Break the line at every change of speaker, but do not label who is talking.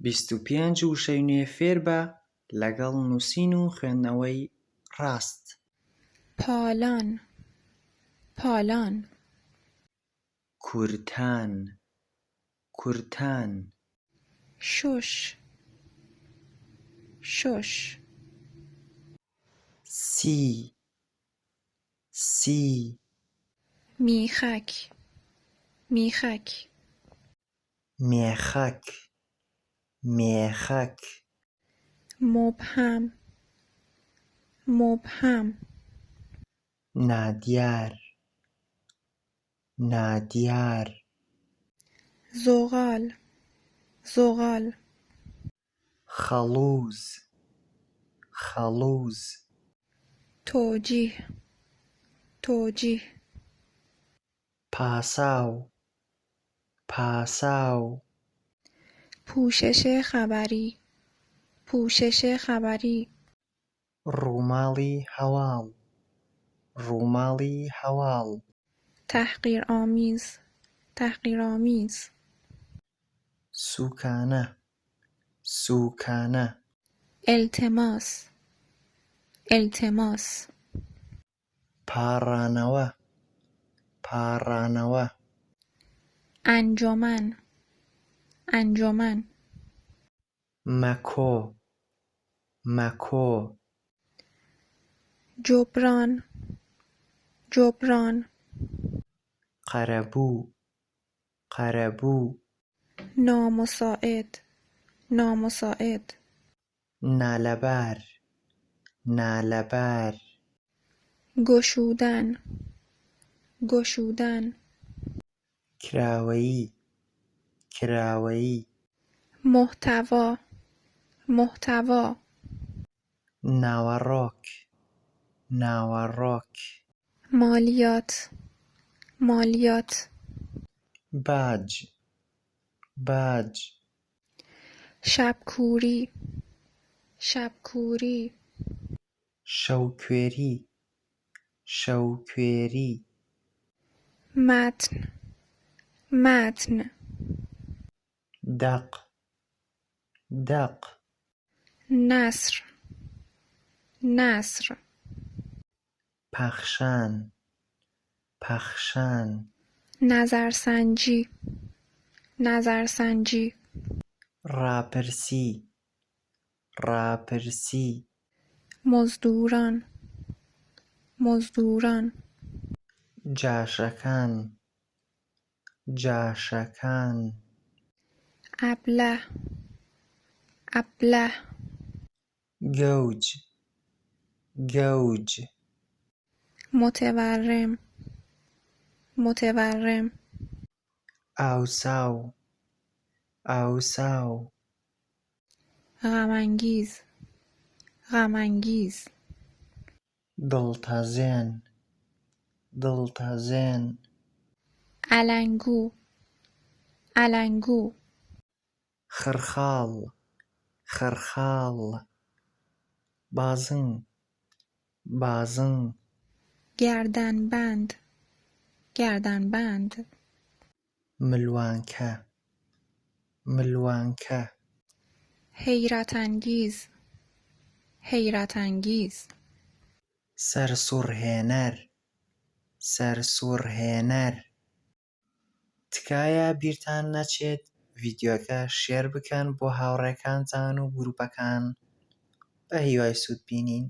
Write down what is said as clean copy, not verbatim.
25 وشەی نوێ فێر بە لەگەڵ نووسین و خوێندنەوەی ڕاست.
پالان پالان
کورتان کورتان
شش شش
سی سی
میخک میخک
مێخەک مێخەک
مبهم مبهم
نادیار نادیار
زغال زغال
خەڵووز خەڵووز
توجیه توجیه
پاساو پاساو
پوشش خبری پوشش خبری
ڕووماڵی هەواڵ ڕووماڵی هەواڵ
تحقیرآمیز تحقیرآمیز
سوکانە سوکانە
التماس التماس
پاڕانەوە پاڕانەوە
انجمن انجمن
مەکۆ مەکۆ
جبران جبران
قەرەبوو قەرەبوو
نامساعد نامساعد
نالەبار نالەبار
گشودن گشودن
کراوەیی کراوەیی
محتوا محتوا
ناوەڕۆک ناوەڕۆک
مالیات مالیات
باج باج
شبکوری شبکوری
شەوکوێری شەوکوێری
متن متن
دەق دەق
نثر نثر
پەخشان پەخشان
نظرسنجی نظرسنجی
ڕاپرسی ڕاپرسی
مزدوران مزدوران
جاشەکان جاشەکان
ابله ابله
گەوج گەوج
متورم متورم
ئاوساو ئاوساو
غمانگیز غمانگیز
دڵتەزێن دڵتەزێن
علنگو علنگو
خرخاڵ خرخاڵ بازن بازن
گردنبند گردنبند
ملوانکە ملوانکە
حیرت انگیز حیرت انگیز
سەرسوڕهێنەر سەرسوڕهێنەر تکایە بیرتان نەچێت ڤیدیۆکە شێر بکەن بۆ هاوڕێکانتان و گرووپەکان بە هیوای سوودبینین.